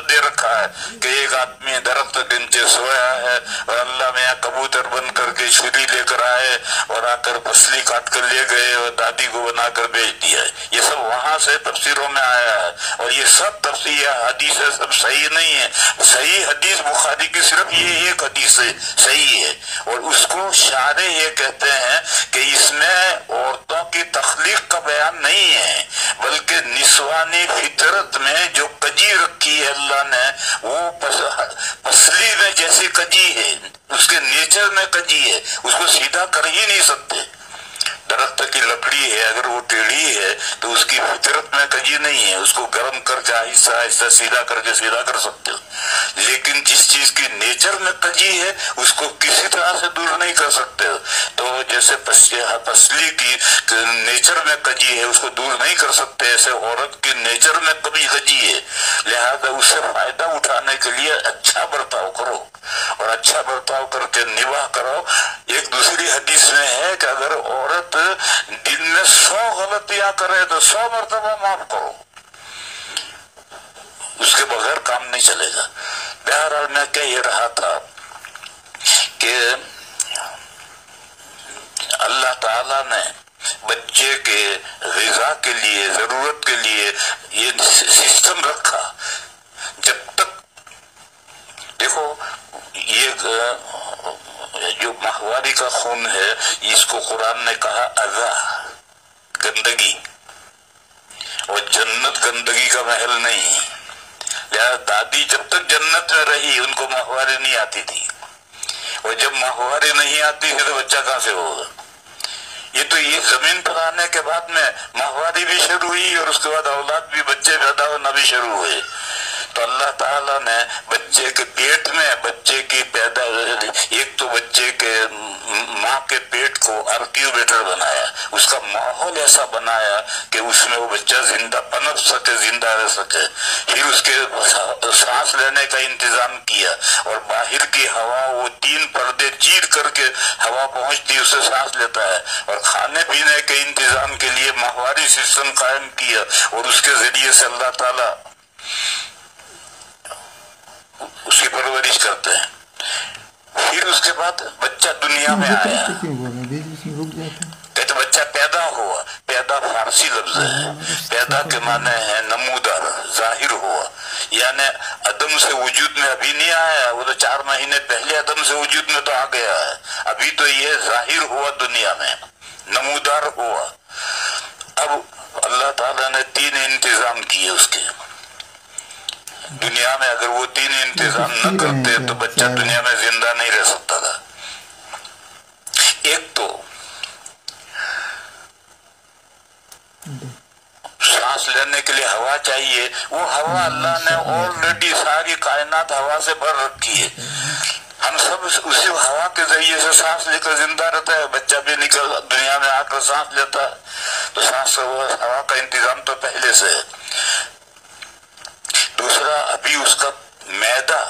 دے رکھا ہے کہ ایک آدمی درخت کے نیچے سویا ہے اور اللہ میاں کبوتر بن کر کے چھری لے کر آئے اور آ کر پسلی کاٹ کر لے گئے اور دادی کو بنا کر بھیج دیا. یہ سب وہاں سے تفسیروں میں آیا ہے اور یہ سب تفسیر حدیث سب صحیح نہیں ہے. صحیح حدیث بخاری کی صرف یہ ایک حدیث صحیح ہے اور اس کو شارح یہ کہتے ہیں کہ اس میں عورتوں کی تخلیق کا بیان نہیں ہے بلکہ نسوانی فطرت میں جو کجی رکھی ہے اللہ نے وہ پسلی میں جیسی کجی ہے, اس کے نیچر میں کجی ہے, اس کو سیدھا کر ہی نہیں سکتے. درخت کی لکڑی ہے اگر وہ ٹیڑھی ہے تو اس کی فطرت میں کجی نہیں ہے, اس کو گرم کر کے آہستہ آہستہ سیدھا کر کے سیدھا کر سکتے ہو. لیکن جس چیز کی نیچر میں کجی ہے اس کو کسی طرح سے دور نہیں کر سکتے ہو. تو جیسے پسلی کی نیچر میں کجی ہے اس کو دور نہیں کر سکتے, ایسے عورت کی نیچر میں کبھی کجی ہے. لہذا اس سے فائدہ اٹھانے کے لیے اچھا برتاؤ کرو اور اچھا برتاؤ کر کے نباہ کرو. ایک دوسری حدیث میں ہے کہ اگر عورت دن میں 100 غلطیاں کرے تو 100 مرتبہ معاف کرو, اس کے بغیر کام نہیں چلے گا. بہرحال میں کہہ یہ رہا تھا کہ اللہ تعالیٰ نے بچے کے غذا کے لیے ضرورت کے لیے یہ سسٹم رکھا. جب تک دیکھو یہ جو ماہواری کا خون ہے اس کو قرآن نے کہا اذا, گندگی, اور جنت گندگی کا محل نہیں. لہذا دادی جب تک جنت میں رہی ان کو ماہواری نہیں آتی تھی اور جب ماہواری نہیں آتی تھی تو بچہ کہاں سے ہوگا. یہ تو یہ زمین پر آنے کے بعد میں ماہواری بھی شروع ہوئی اور اس کے بعد اولاد بھی بچے پیدا ہونا بھی شروع ہوئے. تو اللہ تعالیٰ نے بچے کے پیٹ میں بچے کی پیدا ایک تو بچے کے ماں کے پیٹ کو انکیوبیٹر بنایا, اس کا ماحول ایسا بنایا کہ اس میں وہ بچہ زندہ پنپ سکے, زندہ رہ سکے. پھر اس کے سانس لینے کا انتظام کیا اور باہر کی ہوا وہ 3 پردے چیر کر کے ہوا پہنچتی اس سے سانس لیتا ہے, اور کھانے پینے کے انتظام کے لیے ماہواری سسٹم قائم کیا اور اس کے ذریعے سے اللہ تعالیٰ اس کی پرورش کرتے ہیں. پھر اس کے بعد بچہ دنیا میں آیا, کہتے بچہ پیدا ہوا. پیدا فارسی لفظ ہے, پیدا کے معنی ہے نمودار, ظاہر ہوا, یعنی عدم سے وجود میں ابھی نہیں آیا, وہ تو 4 مہینے پہلے عدم سے وجود میں تو آ گیا ہے. ابھی تو یہ ظاہر ہوا دنیا میں, نمودار ہوا. اب اللہ تعالیٰ نے 3 انتظام کیے اس کے. دنیا میں اگر وہ 3 انتظام نہ کرتے تو بچہ دنیا میں زندہ نہیں رہ سکتا تھا. ایک تو سانس لینے کے لیے ہوا چاہیے, وہ ہوا اللہ نے آلریڈی ساری کائنات ہوا سے بھر رکھی ہے. ہم سب اسی ہوا کے ذریعے سے سانس لے کر زندہ رہتا ہے. بچہ بھی نکل دنیا میں آ کر سانس لیتا ہے تو سانس ہوا کا انتظام تو پہلے سے ہے. دوسرا ابھی اس کا معدہ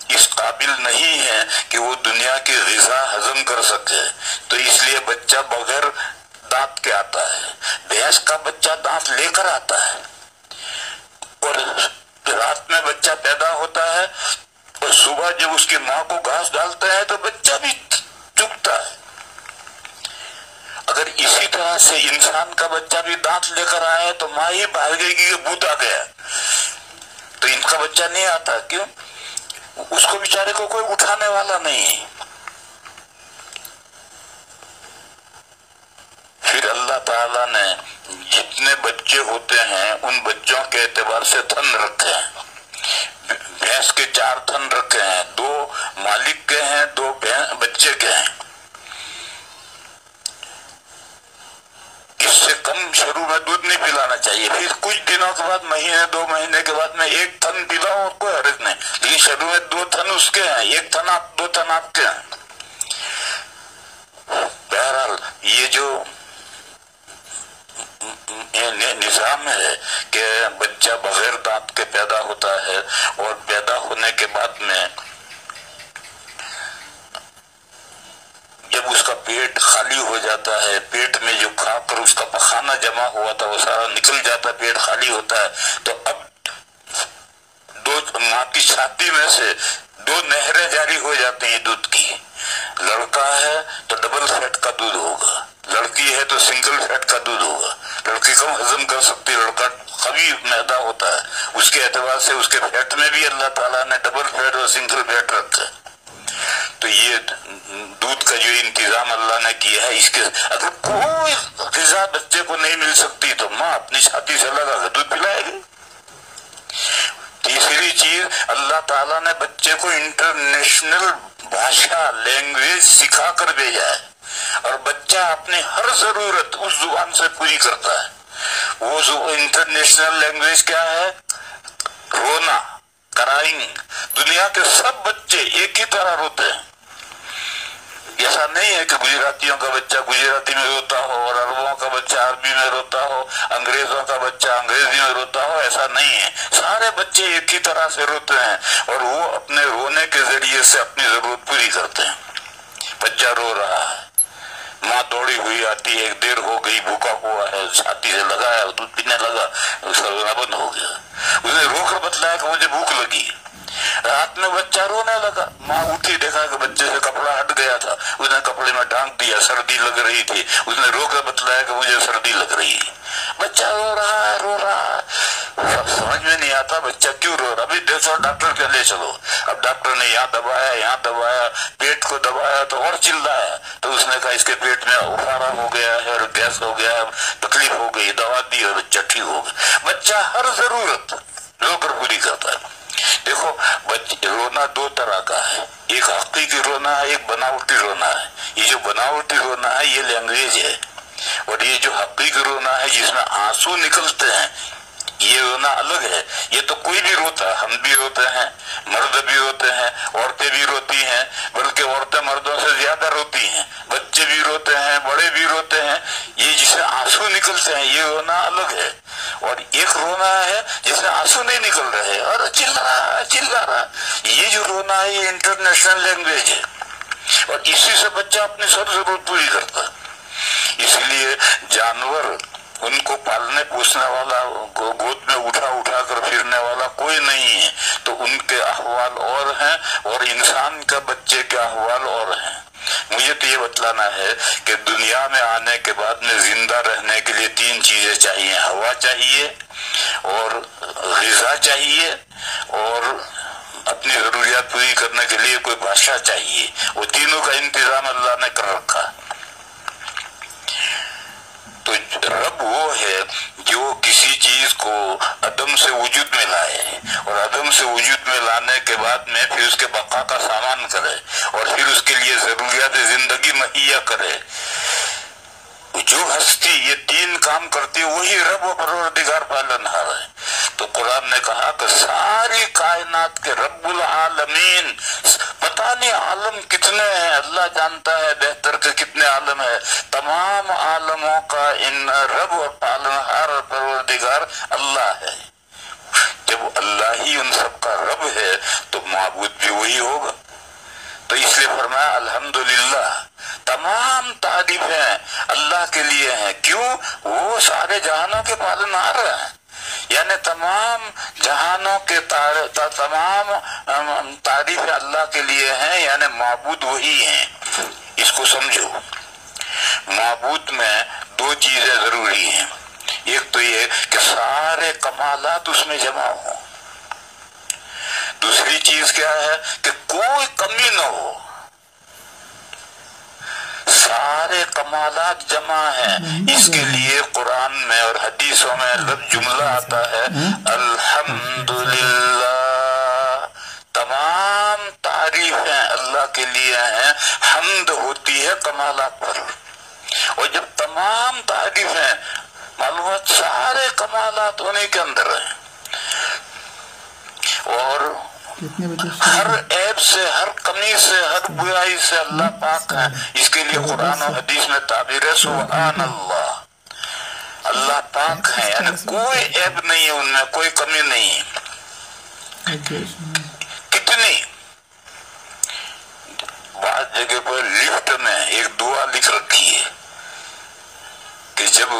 اس قابل نہیں ہے کہ وہ دنیا کی غذا ہضم کر سکے, تو اس لیے بچہ بغیر دانت کے آتا ہے. بھینس کا بچہ دانت لے کر آتا ہے اور رات میں بچہ پیدا ہوتا ہے اور صبح جب اس کی ماں کو گھاس ڈالتا ہے تو بچہ بھی چگتا ہے. اگر اسی طرح سے انسان کا بچہ بھی دانت لے کر آئے تو ماں ہی بھاگے گی کہ بھوت آ گیا, تو ان کا بچہ نہیں آتا. کیوں؟ اس کو بیچارے کو کوئی اٹھانے والا نہیں ہے. پھر اللہ تعالیٰ نے جتنے بچے ہوتے ہیں ان بچوں کے اعتبار سے تھن رکھے ہیں. بھینس کے 4 تھن رکھے ہیں, 2 مالک کے ہیں, 2 بچے کے ہیں. اس سے کم شروع میں دودھ نہیں پلانا چاہیے. پھر کچھ دنوں کے بعد مہینے 2 مہینے کے بعد میں 1 تھن پلاؤ اور کوئی حرج نہیں, لیکن شروع میں 2 تھن اس کے ہیں, 1 تھن 2 تھن آپ کے ہیں. بہرحال یہ جو نظام ہے کہ بچہ بغیر دانت کے پیدا ہوتا ہے اور پیدا ہونے کے بعد میں جب اس کا پیٹ خالی ہو جاتا ہے، پیٹ میں جو کھا کر اس کا پخانہ جمع ہوا تھا وہ سارا نکل جاتا ہے، پیٹ خالی ہوتا ہے، تو اب ماں کی چھاتی میں سے 2 نہریں جاری ہو جاتی ہیں دودھ کی۔ لڑکا ہے تو ڈبل فیٹ کا دودھ ہوگا، لڑکی ہے تو سنگل فیٹ کا دودھ ہوگا۔ لڑکی کم ہضم کر سکتی، لڑکا قوی معدہ ہوتا ہے، اس کے اعتبار سے اس کے فیٹ میں بھی اللہ تعالیٰ نے ڈبل فیٹ اور سنگل فیٹ رکھا ہے۔ تو یہ دودھ کا جو انتظام اللہ نے کیا ہے، اس کے اگر کوئی غذا بچے کو نہیں مل سکتی تو ماں اپنی چھاتی سے لگا کر دودھ پلائے گی۔ تیسری چیز، اللہ تعالیٰ نے بچے کو انٹرنیشنل بھاشا لینگویج سکھا کر بھیجا ہے، اور بچہ اپنی ہر ضرورت اس زبان سے پوری کرتا ہے۔ وہ انٹرنیشنل لینگویج کیا ہے؟ رونا، کرائنگ۔ دنیا کے سب بچے ایک ہی طرح روتے ہیں۔ ایسا نہیں ہے کہ گجراتیوں کا بچہ گجراتی میں روتا ہو اور عربوں کا بچہ عربی میں روتا ہو، انگریزوں کا بچہ انگریزی میں روتا ہو، ایسا نہیں ہے۔ سارے بچے ایک ہی طرح سے روتے ہیں، اور وہ اپنے رونے کے ذریعے سے اپنی ضرورت پوری کرتے ہیں۔ بچہ رو رہا ہے، ماں دوڑی ہوئی آتی ہے، ایک دیر ہو گئی، بھوکا ہوا ہے، چھاتی سے لگایا، دودھ پینے لگا، اس کا رونا بند ہو گیا۔ اس نے رو کر بتلایا کہ مجھے بھوک لگی۔ رات میں بچہ رونے لگا، ماں اٹھی، دیکھا کہ بچے سے کپڑا ہٹ گیا تھا، اس نے کپڑے میں ڈھانک دیا، سردی لگ رہی تھی، اس نے رو کر بتلایا کہ مجھے سردی لگ رہی ہے۔ بچہ رو رہا ہے، سمجھ میں نہیں آتا بچہ کیوں رو رہا، ابھی دیکھو ڈاکٹر کے لے چلو۔ اب ڈاکٹر نے یہاں دبایا، پیٹ کو دبایا تو اور چلایا، تو اس نے کہا اس کے پیٹ میں افارا ہو گیا ہے اور گیس ہو گیا ہے، تکلیف ہو گئی، دوا دی اور بچہ ٹھیک ہو گیا۔ بچہ ہر ضرورت رو کر پوری کرتا ہے۔ دیکھو رونا 2 طرح کا ہے، ایک حقیقی رونا ہے، ایک بناوٹی رونا ہے۔ یہ جو بناوٹی رونا ہے یہ لینگویج ہے، اور یہ جو حقیقی رونا ہے جس میں آنسو نکلتے ہیں یہ رونا الگ ہے۔ یہ تو کوئی بھی روتا ہے، ہم بھی روتے ہیں، مرد بھی روتے ہیں، عورتیں بھی روتی ہیں، بلکہ عورتیں مردوں سے زیادہ روتی ہیں، بچے بھی روتے ہیں، بڑے بھی روتے ہیں۔ یہ جس میں آنسو نکلتے ہیں یہ رونا الگ ہے، اور ایک رونا ہے جس میں آنسو نہیں نکل رہے اور چل رہا ہے۔ یہ جو رونا ہے یہ انٹرنیشنل لینگویج ہے، اور اسی سے بچہ اپنی سب ضرورت پوری کرتا ہے۔ اس لیے جانور، ان کو پالنے پوسنے والا، گود میں اٹھا کر پھرنے والا کوئی نہیں ہے، تو ان کے احوال اور ہیں، اور انسان کا بچے کے احوال اور ہیں۔ مجھے تو یہ بتلانا ہے کہ دنیا میں آنے کے بعد میں زندہ رہنے کے لیے 3 چیزیں چاہیے، ہوا چاہیے، اور غذا چاہیے، اور اپنی ضروریات پوری کرنے کے لیے کوئی بادشاہ چاہیے۔ وہ تینوں کا انتظام اللہ نے کر رکھا۔ تو رب وہ ہے جو کسی چیز کو عدم سے وجود میں لائے، اور عدم سے وجود میں لانے کے بعد میں پھر اس کے بقا کا سامان کرے، اور پھر اس کے لیے ضروریات زندگی مہیا کرے۔ جو ہستی یہ 3 کام کرتی ہے وہی رب و پروردگار پالنہار ہے۔ تو قرآن نے کہا کہ ساری کائنات کے رب العالمین، پتہ نہیں عالم کتنے ہیں، اللہ جانتا ہے بہتر کہ کتنے عالم ہے، تمام عالموں کا ان رب و پالنہار اور پروردگار اللہ ہے۔ جب اللہ ہی ان سب کا رب ہے تو معبود بھی وہی ہوگا۔ تو اس لیے فرمایا الحمدللہ، تمام تعریفیں اللہ کے لیے ہیں۔ کیوں؟ وہ سارے جہانوں کے پالنہار ہیں، یعنی تمام جہانوں کے تمام تعریفیں اللہ کے لیے ہیں، یعنی معبود وہی ہیں۔ اس کو سمجھو، معبود میں 2 چیزیں ضروری ہیں۔ ایک تو یہ کہ سارے کمالات اس میں جمع ہوں، دوسری چیز کیا ہے کہ کوئی کمی نہ ہو، سارے کمالات جمع ہیں۔ اس کے لیے قرآن میں اور حدیثوں میں جملہ آتا ہے الحمدللہ، تمام تعریفیں اللہ کے لیے ہیں، حمد ہوتی ہے کمالات پر۔ اور جب تمام تعریفیں معلومات سارے کمالات ہونے کے اندر ہیں، اور ہر عیب سے، ہر کمی سے، ہر برائی سے اللہ پاک ہے، اس کے لیے قرآن و حدیث میں تعبیر ہے سبحان اللہ، اللہ پاک ہے، یعنی کوئی عیب نہیں ہے ان میں، کوئی کمی نہیں ہے۔ کتنی بعض جگہ پر لفٹ میں ایک دعا لکھ رکھی ہے کہ جب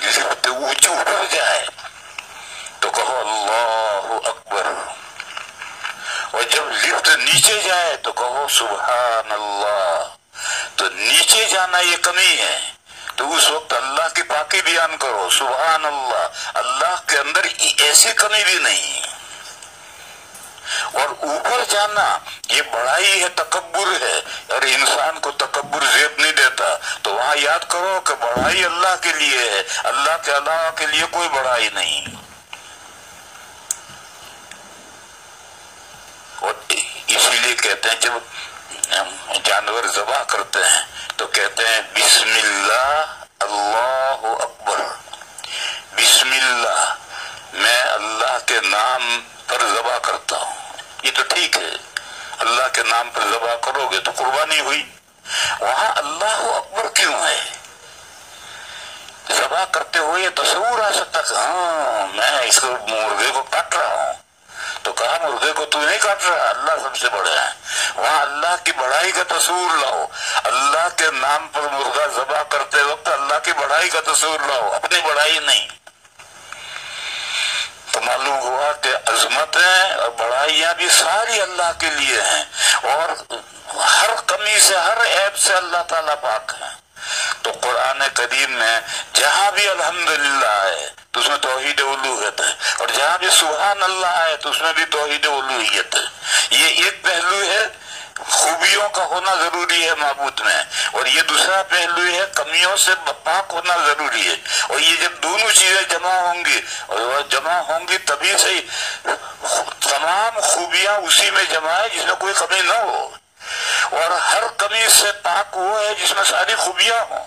لفٹ اونچی اوپر جائے تو کہو اللہ اکبر، اور جب لفٹ نیچے جائے تو کہو سبحان اللہ۔ تو نیچے جانا یہ کمی ہے، تو اس وقت اللہ کی پاکی بیان کرو سبحان اللہ، اللہ کے اندر ایسی کمی بھی نہیں۔ اور اوپر جانا یہ بڑائی ہے، تکبر ہے، اور انسان کو تکبر زیب نہیں دیتا۔ تو وہاں یاد کرو کہ بڑائی اللہ کے لیے ہے، اللہ کے علاوہ کے لیے کوئی بڑائی نہیں۔ اور اسی لیے کہتے ہیں جب جانور ذبح کرتے ہیں تو کہتے ہیں بسم اللہ اللہ اکبر، بسم اللہ، میں اللہ کے نام پر ذبح کرتا ہوں۔ یہ تو ٹھیک ہے، اللہ کے نام پر ذبح کرو گے تو قربانی ہوئی۔ وہاں اللہ اکبر کیوں ہے؟ ذبح کرتے ہوئے تصور آ سکتا کہ ہاں میں اس کو مرغے کو کاٹ رہا ہوں، تو کہا مرغے کو تو نہیں کاٹ رہا، اللہ سب سے بڑا ہے۔ وہاں اللہ کی بڑائی کا تصور لاؤ، اللہ کے نام پر مرغا ذبح کرتے وقت اللہ کی بڑائی کا تصور لاؤ، اپنی بڑائی نہیں۔ تو معلوم ہوا کہ عظمتیں اور بڑائیاں بھی ساری اللہ کے لیے ہیں، اور ہر کمی سے ہر عیب سے اللہ تعالیٰ پاک ہے۔ تو قرآن کریم میں جہاں بھی الحمدللہ ہے تو اس میں توحید الوہیت ہے، اور جہاں بھی سبحان اللہ ہے تو اس میں بھی توحید الوہیت ہے۔ یہ ایک پہلو ہے، خوبیوں کا ہونا ضروری ہے معبود میں، اور یہ دوسرا پہلو ہے کمیوں سے پاک ہونا ضروری ہے۔ اور یہ جب دونوں چیزیں جمع ہوں گی، اور جمع ہوں گی تبھی سے تمام خوبیاں اسی میں جمع ہے جس میں کوئی کمی نہ ہو، اور ہر کمی سے پاک وہ ہے جس میں ساری خوبیاں ہوں،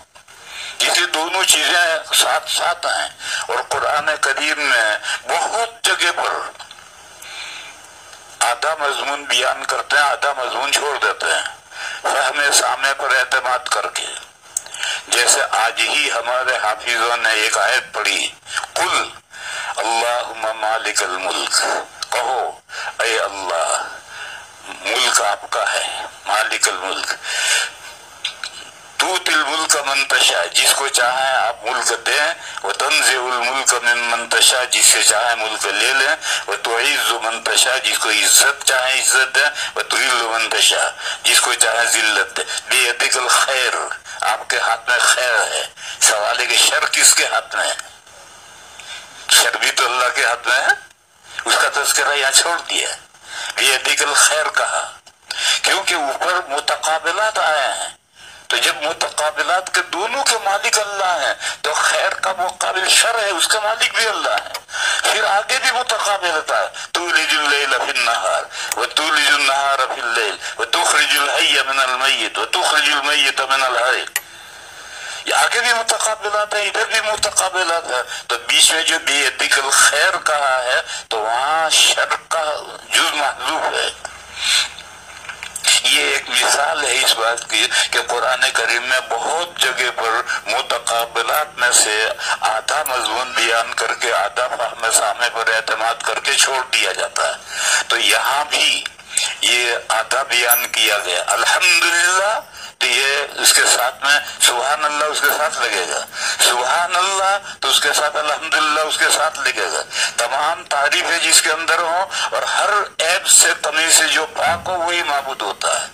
جس لیے دونوں چیزیں ساتھ ساتھ ہیں۔ اور قرآن کریم میں بہت جگہ پر آدھا مضمون بیان کرتے ہیں، آدھا مضمون چھوڑ دیتے ہیں فہم سامع پر اعتماد کر کے۔ جیسے آج ہی ہمارے حافظوں نے ایک آیت پڑھی، قل اللہم مالک الملک، کہو اے اللہ ملک آپ کا ہے، مالک الملک، توتی الملک من تشاء، جس کو چاہیں آپ ملک دیں، وتنزع الملک من من تشاء، جس سے چاہیں ملک لے لیں، وتعز من تشاء، جس کو عزت چاہیں عزت دیں، وتذل من تشاء، جس کو چاہیں ذلت دیں، بیدک الخیر، آپ کے ہاتھ میں خیر ہے۔ سوال ہے کہ شر کس کے ہاتھ میں ہے؟ شر بھی تو اللہ کے ہاتھ میں ہے، اس کا تذکرہ یہاں چھوڑ دیا، بیدک الخیر کہا، کیونکہ اوپر متقابلات آئے ہیں۔ تو جب متقابلات کے دونوں کے مالک اللہ ہیں تو خیر کا مقابل شر ہے، اس کا مالک بھی اللہ ہے۔ پھر آگے بھی متقابلات ہے، تولج اللیل فی النہار وتولج النہار فی اللیل وتخرج الحی من المیت وتخرج المیت من الحی، یہ آگے بھی متقابلات ہیں، ادھر بھی متقابلات ہیں۔ تو بیچ میں جو بیدک الخیر کہا ہے تو وہاں شر کا جز محذوف ہے۔ یہ ایک مثال ہے اس بات کی کہ قرآن کریم میں بہت جگہ پر متقابلات میں سے آدھا مضمون بیان کر کے آدھا فہم سامع پر اعتماد کر کے چھوڑ دیا جاتا ہے۔ تو یہاں بھی یہ آدھا بیان کیا گیا الحمدللہ، تو یہ اس کے ساتھ میں سبحان اللہ اس کے ساتھ لگے گا، سبحان اللہ تو اس کے ساتھ الحمدللہ اس کے ساتھ لگے گا۔ تمام تعریفیں جس کے اندر ہوں اور ہر عیب سے کمی سے جو پاک ہو وہی معبود ہوتا ہے۔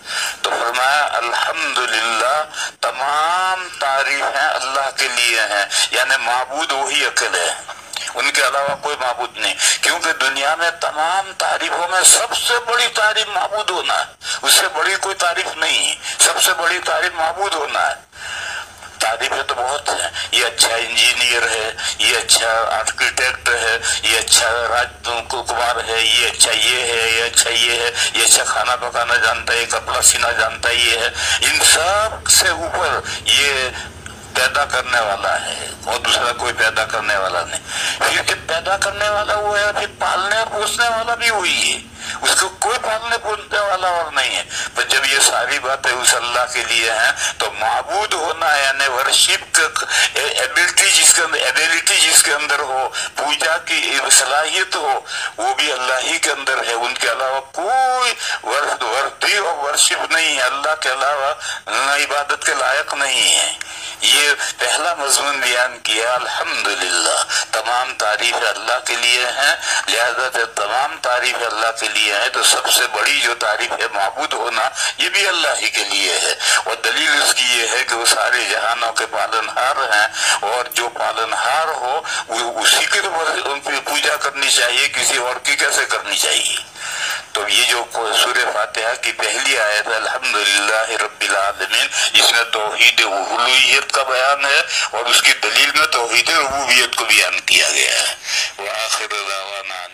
تو فرمایا الحمدللہ، تمام تعریفیں اللہ کے لیے ہیں، یعنی معبود وہی اکیلے ہیں، ان کے علاوہ کوئی معبود نہیں، کیونکہ دنیا میں تمام تعریفوں میں سب سے بڑی تعریف معبود ہونا ہے، اس سے بڑی کوئی تعریف نہیں، سب سے بڑی تعریف معبود ہونا ہے۔ تعریفیں تو بہت ہیں، یہ اچھا انجینئر ہے، یہ اچھا آرکیٹیکٹ ہے، یہ اچھا راج کمار ہے، یہ اچھا یہ ہے، یہ اچھا یہ ہے، یہ اچھا کھانا پکانا جانتا ہے، یہ کپڑا سینا جانتا ہے، یہ ہے، ان سب سے اوپر یہ پیدا کرنے والا ہے اور دوسرا کوئی پیدا کرنے والا نہیں۔ پھر کہ پیدا کرنے والا وہ ہے، پھر پالنے اور پوسنے والا بھی وہی ہے، اس کو کوئی پالنے پوسنے والا اور نہیں ہے۔ پر جب یہ ساری باتیں اس اللہ کے لیے ہیں تو معبود ہونا یعنی ورشپ ایبلٹی جس کے اندر ہو، پوجا کی صلاحیت ہو، وہ بھی اللہ ہی کے اندر ہے، ان کے علاوہ کوئی وردی اور ورشپ نہیں ہے، اللہ کے علاوہ عبادت کے لائق نہیں ہے۔ یہ پہلا مضمون بیان کیا، الحمدللہ تمام تعریف اللہ کے لیے ہیں، لہذا جب تمام تعریف اللہ کے لیے ہے تو سب سے بڑی جو تعریف ہے معبود ہونا، یہ بھی اللہ ہی کے لیے ہے، اور دلیل اس کی یہ ہے کہ وہ سارے جہانوں کے پالنہار ہیں، اور جو پالنہار ہو وہ اسی کی تو پوجا کرنی چاہیے، کسی اور کی کیسے کرنی چاہیے؟ تو یہ جو سورہ فاتحہ کی پہلی آیت ہے الحمدللہ رب العالمین، اس میں توحید الوہیت کا بیان ہے، اور اس کی دلیل میں توحید ربوبیت کو بیان کیا گیا ہے۔ وآخر دعوانا